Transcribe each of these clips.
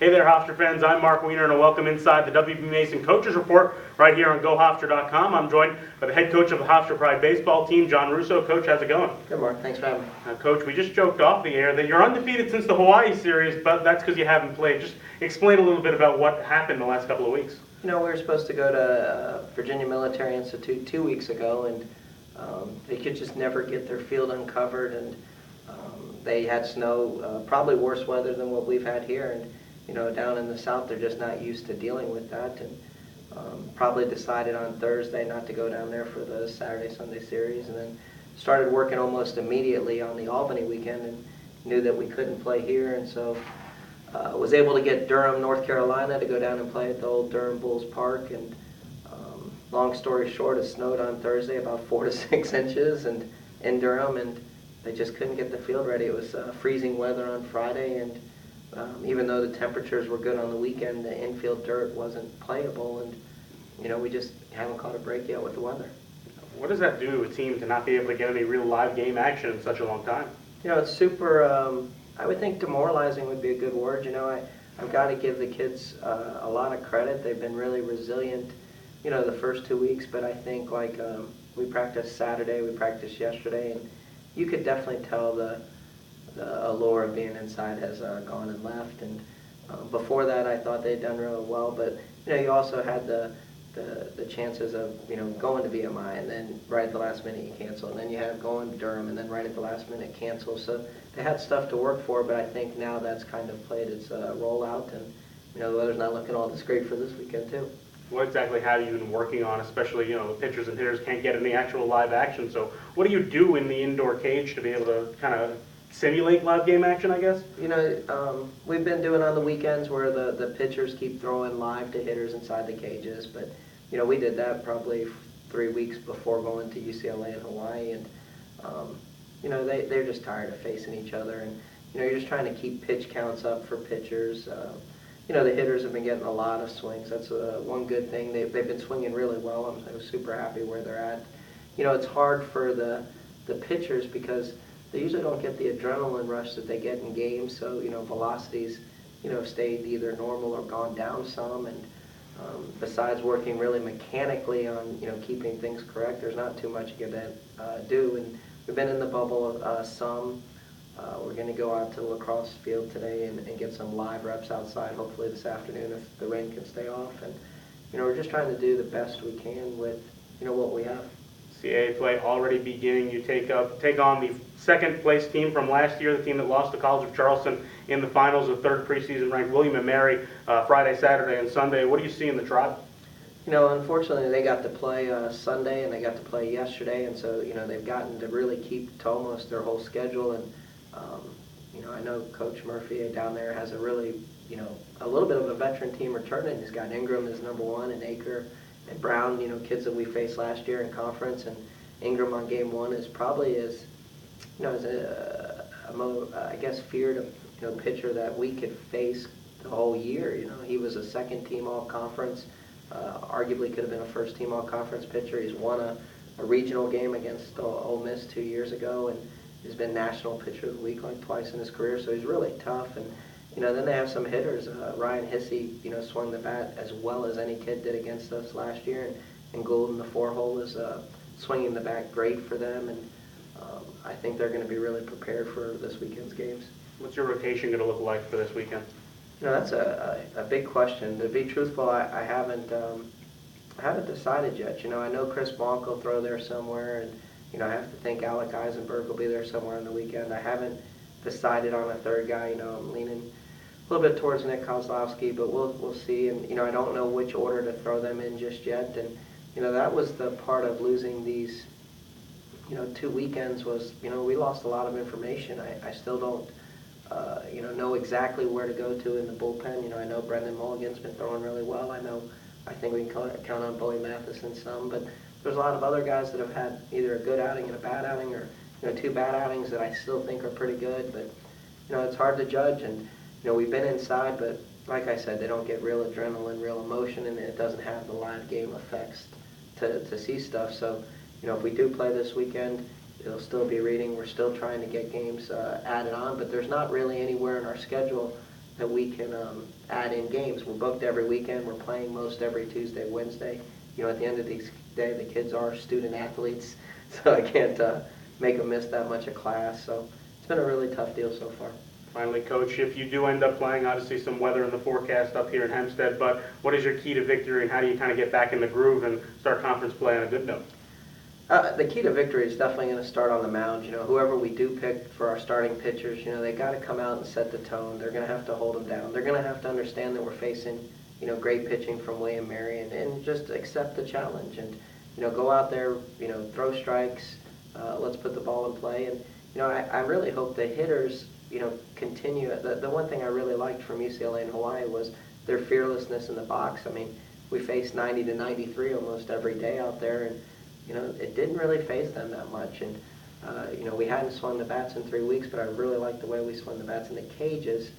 Hey there, Hofstra fans. I'm Mark Wiener, and welcome inside the WB Mason Coaches Report right here on GoHofstra.com. I'm joined by the head coach of the Hofstra Pride baseball team, John Russo. Coach, how's it going? Good, Mark. Thanks for having me. Coach, we just joked off the air that you're undefeated since the Hawaii series, but that's because you haven't played. Just explain a little bit about what happened the last couple of weeks. You know, we were supposed to go to Virginia Military Institute 2 weeks ago, and they could just never get their field uncovered, and they had snow, probably worse weather than what we've had here, and you know, down in the South, they're just not used to dealing with that, and probably decided on Thursday not to go down there for the Saturday-Sunday series, and then started working almost immediately on the Albany weekend, and knew that we couldn't play here, and so was able to get Durham, North Carolina, to go down and play at the old Durham Bulls Park, and long story short, it snowed on Thursday about 4 to 6 inches, and in Durham, and they just couldn't get the field ready. It was freezing weather on Friday, and even though the temperatures were good on the weekend, the infield dirt wasn't playable, and you know, we just haven't caught a break yet with the weather. What does that do to a team to not be able to get any real live game action in such a long time? You know, it's super, I would think demoralizing would be a good word. You know, I've got to give the kids a lot of credit. They've been really resilient, you know, the first 2 weeks, but I think like we practiced Saturday, we practiced yesterday, and you could definitely tell the allure of being inside has gone and left. And before that, I thought they'd done really well. But you know, you also had the chances of, you know, going to VMI, and then right at the last minute you cancel, and then you have going to Durham, and then right at the last minute cancel. So they had stuff to work for, but I think now that's kind of played its role out, and you know, the weather's not looking all this great for this weekend too. What exactly have you been working on, especially, you know, the pitchers and hitters can't get any actual live action, so what do you do in the indoor cage to be able to kind of simulate live game action, I guess? You know, we've been doing on the weekends where the pitchers keep throwing live to hitters inside the cages, but you know, we did that probably 3 weeks before going to UCLA and Hawaii, and you know, they're just tired of facing each other, and you know, you're just trying to keep pitch counts up for pitchers. You know, the hitters have been getting a lot of swings. That's one good thing. They've been swinging really well. I'm super happy where they're at. You know, it's hard for the pitchers because they usually don't get the adrenaline rush that they get in games. So, you know, velocities, you know, stayed either normal or gone down some. And besides working really mechanically on, you know, keeping things correct, there's not too much you can do. And we've been in the bubble some. We're going to go out to the lacrosse field today and get some live reps outside, hopefully this afternoon if the rain can stay off. And, you know, we're just trying to do the best we can with, you know, what we have. CAA play already beginning. You take on the second place team from last year, the team that lost to College of Charleston in the finals, the third preseason ranked William & Mary, Friday, Saturday, and Sunday. What do you see in the Tribe? You know, unfortunately, they got to play Sunday and they got to play yesterday, and so, you know, they've gotten to really keep to almost their whole schedule. And you know, I know Coach Murphy down there has a really, you know, a little bit of a veteran team returning. He's got Ingram as #1 and Aker and Brown, you know, kids that we faced last year in conference. And Ingram on game 1 is probably as, you know, as I guess feared, you know, pitcher that we could face the whole year. You know, he was a second-team all-conference, arguably could have been a first-team all-conference pitcher. He's won a regional game against Ole Miss 2 years ago, and he's been National Pitcher of the Week like twice in his career, so he's really tough. And you know, then they have some hitters. Ryan Hissey, you know, swung the bat as well as any kid did against us last year, and Gould in the 4-hole is swinging the bat great for them. And I think they're going to be really prepared for this weekend's games. What's your rotation going to look like for this weekend? You know, that's a big question. To be truthful, I haven't decided yet. You know, I know Chris Bonk will throw there somewhere, and you know, I have to think Alec Eisenberg will be there somewhere on the weekend. I haven't decided on a third guy. You know, I'm leaning a little bit towards Nick Kozlowski, but we'll see. And you know, I don't know which order to throw them in just yet. And you know, that was the part of losing these, you know, 2 weekends was, you know, we lost a lot of information. I still don't, you know exactly where to go to in the bullpen. You know, I know Brendan Mulligan's been throwing really well. I think we can count on Bowie Matheson some, but there's a lot of other guys that have had either a good outing and a bad outing, or you know, 2 bad outings that I still think are pretty good. But you know, it's hard to judge. And you know, we've been inside, but like I said, they don't get real adrenaline, real emotion, and it doesn't have the live game effects to see stuff. So you know, if we do play this weekend, it'll still be reading. We're still trying to get games added on, but there's not really anywhere in our schedule that we can add in games. We're booked every weekend. We're playing most every Tuesday, Wednesday. You know, at the end of the day, the kids are student athletes, so I can't make them miss that much of class. So it's been a really tough deal so far. Finally, Coach, if you do end up playing, obviously some weather in the forecast up here in Hempstead, but what is your key to victory and how do you kind of get back in the groove and start conference play on a good note? The key to victory is definitely going to start on the mound. You know, whoever we do pick for our starting pitchers, you know, they got to come out and set the tone. They're going to have to hold them down. They're going to have to understand that we're facing, you know, great pitching from William Mary and just accept the challenge and, you know, go out there, you know, throw strikes. Let's put the ball in play. And, you know, I really hope the hitters, you know, continue. The one thing I really liked from UCLA and Hawaii was their fearlessness in the box. I mean, we faced 90 to 93 almost every day out there, and you know, it didn't really faze them that much. And you know, we hadn't swung the bats in 3 weeks, but I really liked the way we swung the bats in the cages.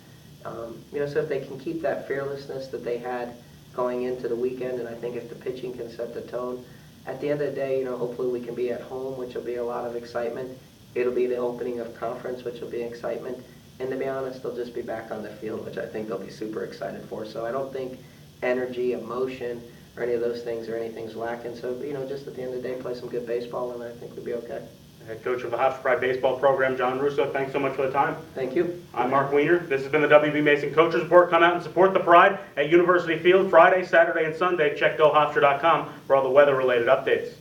You know, so if they can keep that fearlessness that they had going into the weekend, and I think if the pitching can set the tone, at the end of the day, you know, hopefully we can be at home, which will be a lot of excitement. It'll be the opening of conference, which will be excitement. And to be honest, they'll just be back on the field, which I think they'll be super excited for. So I don't think energy, emotion, or any of those things or anything's lacking. So, you know, just at the end of the day, play some good baseball, and I think we'll be okay. Head coach of the Hofstra baseball program, John Russo, thanks so much for the time. Thank you. I'm Mark Weiner. This has been the WB Mason Coaches Report. Come out and support the Pride at University Field Friday, Saturday, and Sunday. Check GoHofstra.com for all the weather-related updates.